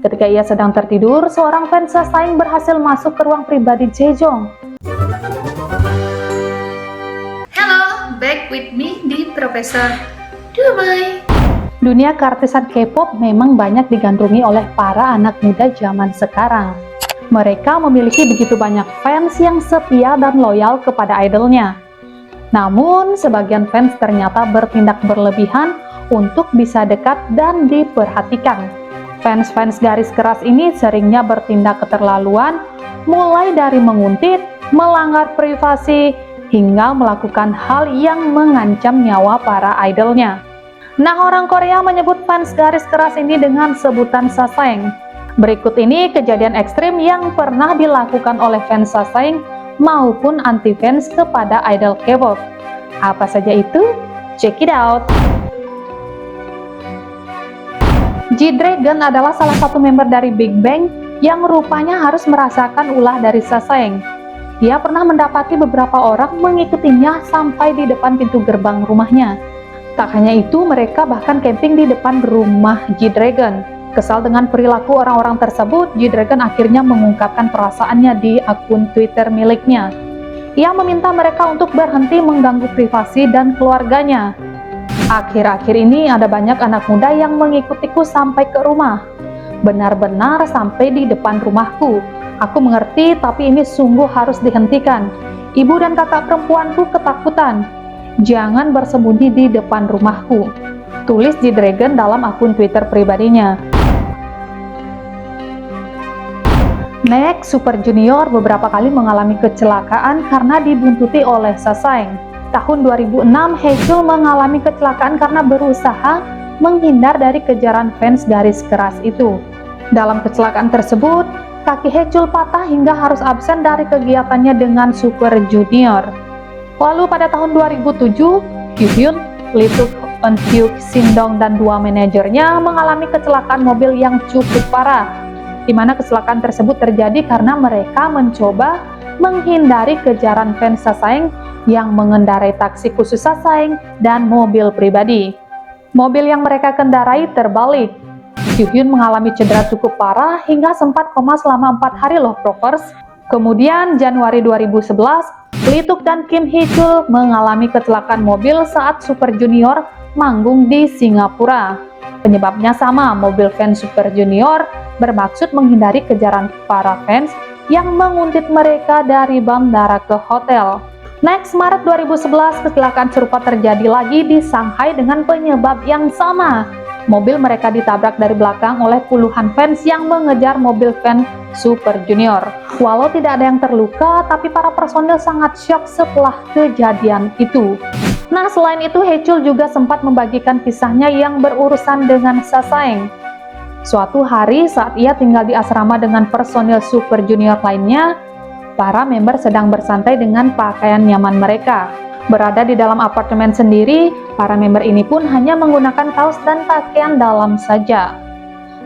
Ketika ia sedang tertidur, seorang fans Sasaeng berhasil masuk ke ruang pribadi Jaejong. Hello, back with me di Profesor Dumai. Dunia keartisan K-pop memang banyak digandrungi oleh para anak muda zaman sekarang. Mereka memiliki begitu banyak fans yang setia dan loyal kepada idolnya. Namun, sebagian fans ternyata bertindak berlebihan untuk bisa dekat dan diperhatikan. Fans-fans garis keras ini seringnya bertindak keterlaluan, mulai dari menguntit, melanggar privasi, hingga melakukan hal yang mengancam nyawa para idolnya. Nah, orang Korea menyebut fans garis keras ini dengan sebutan Sasaeng. Berikut ini kejadian ekstrim yang pernah dilakukan oleh fans Sasaeng maupun anti-fans kepada idol K-pop. Apa saja itu? Check it out! G-Dragon adalah salah satu member dari Big Bang yang rupanya harus merasakan ulah dari Sasaeng. Ia pernah mendapati beberapa orang mengikutinya sampai di depan pintu gerbang rumahnya. Tak hanya itu, mereka bahkan camping di depan rumah G-Dragon. Kesal dengan perilaku orang-orang tersebut, G-Dragon akhirnya mengungkapkan perasaannya di akun Twitter miliknya. Ia meminta mereka untuk berhenti mengganggu privasi dan keluarganya. Akhir-akhir ini ada banyak anak muda yang mengikutiku sampai ke rumah. Benar-benar sampai di depan rumahku. Aku mengerti, tapi ini sungguh harus dihentikan. Ibu dan kakak perempuanku ketakutan. Jangan bersembunyi di depan rumahku. Tulis G-Dragon dalam akun Twitter pribadinya. Next, Super Junior beberapa kali mengalami kecelakaan karena dibuntuti oleh Sasaeng. Tahun 2006, Haechul mengalami kecelakaan karena berusaha menghindar dari kejaran fans garis keras itu. Dalam kecelakaan tersebut, kaki Haechul patah hingga harus absen dari kegiatannya dengan Super Junior. Lalu pada tahun 2007, Kyuhyun, Lee Tuk, Eun-hyuk, Shin-dong, dan dua manajernya mengalami kecelakaan mobil yang cukup parah, di mana kecelakaan tersebut terjadi karena mereka mencoba menghindari kejaran fans Sasaeng yang mengendarai taksi khusus Sasaeng dan mobil pribadi. Mobil yang mereka kendarai terbalik. Kyuhyun mengalami cedera cukup parah hingga sempat koma selama 4 hari loh, Provers. Kemudian Januari 2011, Lee Tuk dan Kim Hee-chul mengalami kecelakaan mobil saat Super Junior manggung di Singapura. Penyebabnya sama, mobil fans Super Junior bermaksud menghindari kejaran para fans yang menguntit mereka dari bandara ke hotel. Next, Maret 2011, kecelakaan serupa terjadi lagi di Shanghai dengan penyebab yang sama. Mobil mereka ditabrak dari belakang oleh puluhan fans yang mengejar mobil fans Super Junior. Walau tidak ada yang terluka, tapi para personil sangat syok setelah kejadian itu. Nah, selain itu, Haechul juga sempat membagikan kisahnya yang berurusan dengan Sasaeng. Suatu hari saat ia tinggal di asrama dengan personil Super Junior lainnya, para member sedang bersantai dengan pakaian nyaman mereka. Berada di dalam apartemen sendiri, para member ini pun hanya menggunakan kaos dan pakaian dalam saja.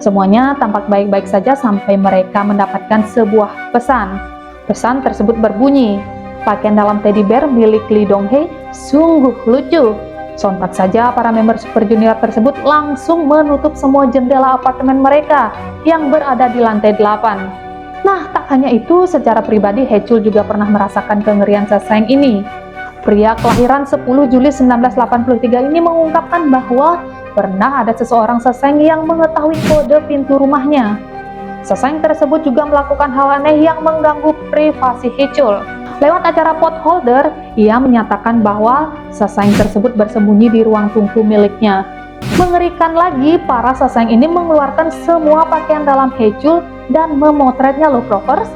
Semuanya tampak baik-baik saja sampai mereka mendapatkan sebuah pesan. Pesan tersebut berbunyi, "Pakaian dalam teddy bear milik Lee Dong-hae sungguh lucu." Sontak saja para member Super Junior tersebut langsung menutup semua jendela apartemen mereka yang berada di lantai 8. Nah, tak hanya itu, secara pribadi Haechul juga pernah merasakan kengerian Sasaeng ini. Pria kelahiran 10 Juli 1983 ini mengungkapkan bahwa pernah ada seseorang Sasaeng yang mengetahui kode pintu rumahnya. Sasaeng tersebut juga melakukan hal aneh yang mengganggu privasi Haechul. Lewat acara Potholder, ia menyatakan bahwa Sasaeng tersebut bersembunyi di ruang tunggu miliknya. Mengerikan lagi, para Sasaeng ini mengeluarkan semua pakaian dalam Haechul dan memotretnya loh, Provers.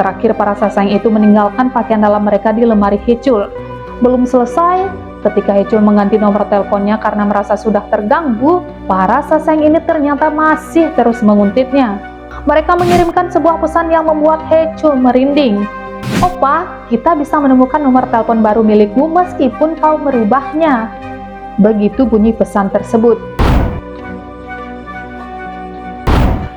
Terakhir, para Sasaeng itu meninggalkan pakaian dalam mereka di lemari Haechul. Belum selesai, ketika Haechul mengganti nomor teleponnya karena merasa sudah terganggu, para Sasaeng ini ternyata masih terus menguntitnya. Mereka mengirimkan sebuah pesan yang membuat Haechul merinding. "Opa, kita bisa menemukan nomor telepon baru milikmu meskipun kau merubahnya." Begitu bunyi pesan tersebut.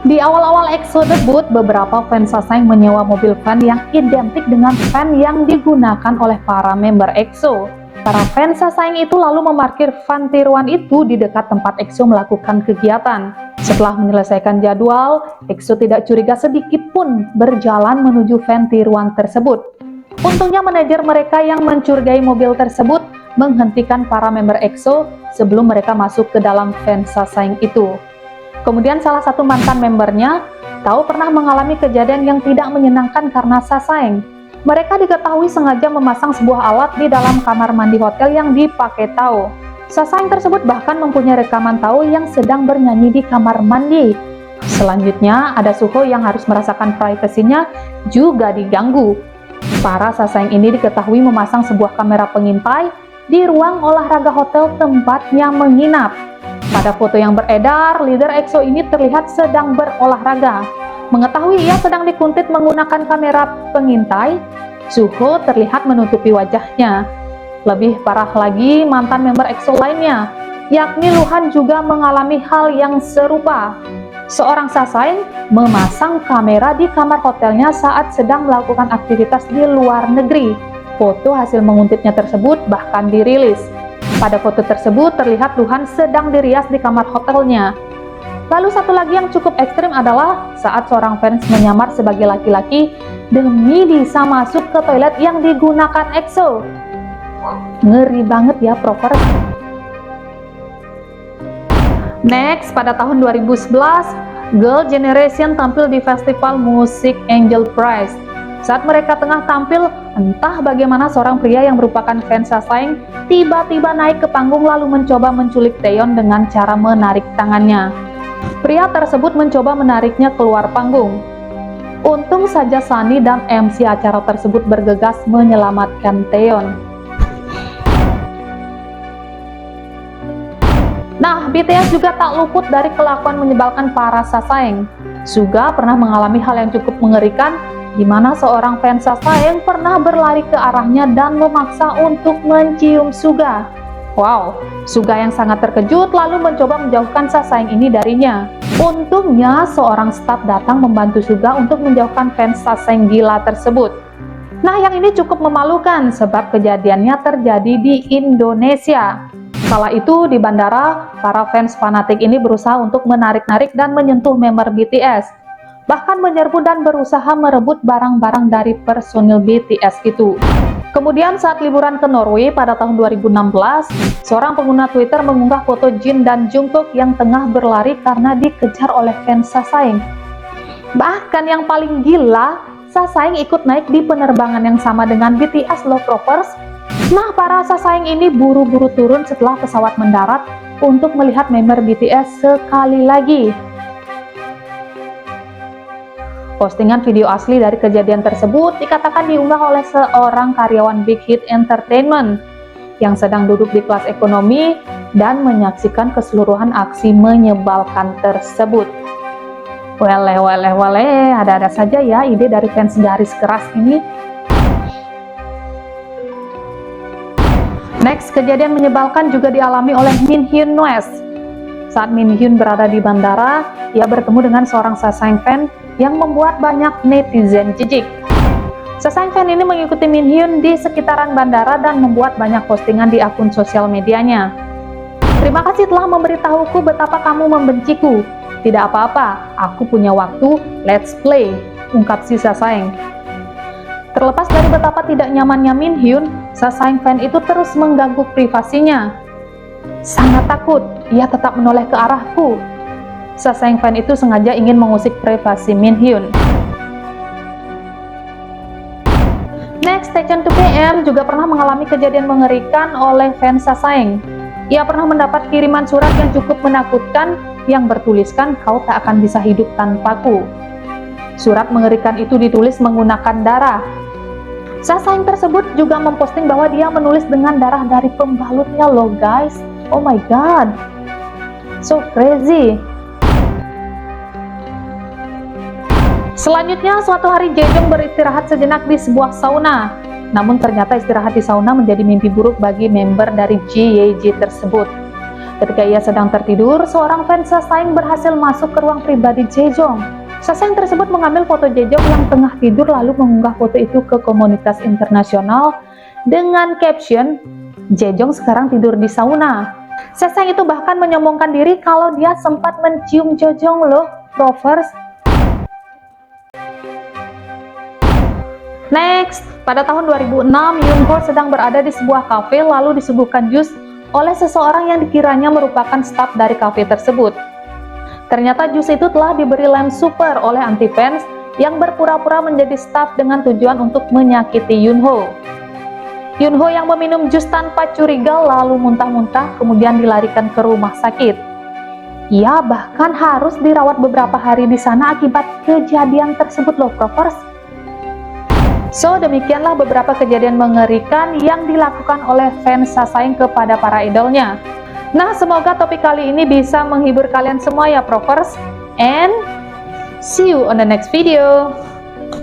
Di awal-awal EXO debut, beberapa fans Sasaeng menyewa mobil van yang identik dengan van yang digunakan oleh para member EXO. Para fans Sasaeng itu lalu memarkir van tiruan itu di dekat tempat EXO melakukan kegiatan. Setelah menyelesaikan jadwal, EXO tidak curiga sedikit pun berjalan menuju van tiruan tersebut. Untungnya manajer mereka yang mencurigai mobil tersebut menghentikan para member EXO sebelum mereka masuk ke dalam van Sasaeng itu. Kemudian salah satu mantan membernya tahu pernah mengalami kejadian yang tidak menyenangkan karena Sasaeng. Mereka diketahui sengaja memasang sebuah alat di dalam kamar mandi hotel yang dipakai Tao. Sasaeng tersebut bahkan mempunyai rekaman Tao yang sedang bernyanyi di kamar mandi. Selanjutnya, ada Suho yang harus merasakan privasinya juga diganggu. Para Sasaeng ini diketahui memasang sebuah kamera pengintai di ruang olahraga hotel tempatnya menginap. Pada foto yang beredar, leader EXO ini terlihat sedang berolahraga. Mengetahui ia sedang dikuntit menggunakan kamera pengintai, Suho terlihat menutupi wajahnya. Lebih parah lagi, mantan member EXO lainnya, yakni Luhan juga mengalami hal yang serupa. Seorang Sasaeng memasang kamera di kamar hotelnya saat sedang melakukan aktivitas di luar negeri. Foto hasil menguntitnya tersebut bahkan dirilis. Pada foto tersebut terlihat Luhan sedang dirias di kamar hotelnya. Lalu satu lagi yang cukup ekstrim adalah saat seorang fans menyamar sebagai laki-laki demi bisa masuk ke toilet yang digunakan EXO. Ngeri banget ya, proper. Next, pada tahun 2011, Girl Generation tampil di festival musik Angel Prize. Saat mereka tengah tampil, entah bagaimana seorang pria yang merupakan fans Sasaeng tiba-tiba naik ke panggung lalu mencoba menculik Taeyeon dengan cara menarik tangannya. Pria tersebut mencoba menariknya keluar panggung. Untung saja Sunny dan MC acara tersebut bergegas menyelamatkan Taeyeon. Nah, BTS juga tak luput dari kelakuan menyebalkan para Sasaeng. Suga pernah mengalami hal yang cukup mengerikan, di mana seorang fans Sasaeng pernah berlari ke arahnya dan memaksa untuk mencium Suga. Wow, Suga yang sangat terkejut lalu mencoba menjauhkan Sasaeng ini darinya. Untungnya seorang staf datang membantu Suga untuk menjauhkan fans Sasaeng gila tersebut. Nah, yang ini cukup memalukan sebab kejadiannya terjadi di Indonesia. Kala itu di bandara, para fans fanatik ini berusaha untuk menarik-narik dan menyentuh member BTS. Bahkan menyerbu dan berusaha merebut barang-barang dari personil BTS itu. Kemudian saat liburan ke Norway pada tahun 2016, seorang pengguna Twitter mengunggah foto Jin dan Jungkook yang tengah berlari karena dikejar oleh fans Sasaeng. Bahkan yang paling gila, Sasaeng ikut naik di penerbangan yang sama dengan BTS Love Rovers. Nah, para Sasaeng ini buru-buru turun setelah pesawat mendarat untuk melihat member BTS sekali lagi. Postingan video asli dari kejadian tersebut dikatakan diunggah oleh seorang karyawan Big Hit Entertainment yang sedang duduk di kelas ekonomi dan menyaksikan keseluruhan aksi menyebalkan tersebut. Wale, ada-ada saja ya ide dari fans garis keras ini. Next, kejadian menyebalkan juga dialami oleh Min Hyun West. Saat Min Hyun berada di bandara, ia bertemu dengan seorang Sasaeng fan yang membuat banyak netizen jijik. Sasaeng fan ini mengikuti Min Hyun di sekitaran bandara dan membuat banyak postingan di akun sosial medianya. Terima kasih telah memberitahuku betapa kamu membenciku. Tidak apa-apa, aku punya waktu, let's play, ungkap si Sasaeng. Terlepas dari betapa tidak nyamannya Min Hyun, Sasaeng fan itu terus mengganggu privasinya. Sangat takut, ia tetap menoleh ke arahku. Sasaeng fan itu sengaja ingin mengusik privasi Min Hyun. Next, Taechan 2PM juga pernah mengalami kejadian mengerikan oleh fans Sasaeng. Ia pernah mendapat kiriman surat yang cukup menakutkan yang bertuliskan kau tak akan bisa hidup tanpaku. Surat mengerikan itu ditulis menggunakan darah. Sasaeng tersebut juga memposting bahwa dia menulis dengan darah dari pembalutnya loh guys. Oh my god, so crazy. Selanjutnya, suatu hari Jaejeong beristirahat sejenak di sebuah sauna. Namun ternyata istirahat di sauna menjadi mimpi buruk bagi member dari JYJ tersebut. Ketika ia sedang tertidur, seorang fans Sasaeng berhasil masuk ke ruang pribadi Jaejeong. Sasaeng tersebut mengambil foto Jaejeong yang tengah tidur lalu mengunggah foto itu ke komunitas internasional dengan caption, Jaejeong sekarang tidur di sauna. Seseng itu bahkan menyombongkan diri kalau dia sempat mencium Jojong loh, Provers. Next, pada tahun 2006, Yoonho sedang berada di sebuah kafe lalu disuguhkan jus oleh seseorang yang dikiranya merupakan staf dari kafe tersebut. Ternyata jus itu telah diberi lem super oleh anti-fans yang berpura-pura menjadi staf dengan tujuan untuk menyakiti Yoonho. Yoonho yang meminum jus tanpa curiga lalu muntah-muntah kemudian dilarikan ke rumah sakit. Ia bahkan harus dirawat beberapa hari di sana akibat kejadian tersebut loh, Provers. So, demikianlah beberapa kejadian mengerikan yang dilakukan oleh fans Sasaeng kepada para idolnya. Nah, semoga topik kali ini bisa menghibur kalian semua ya, Provers. And see you on the next video.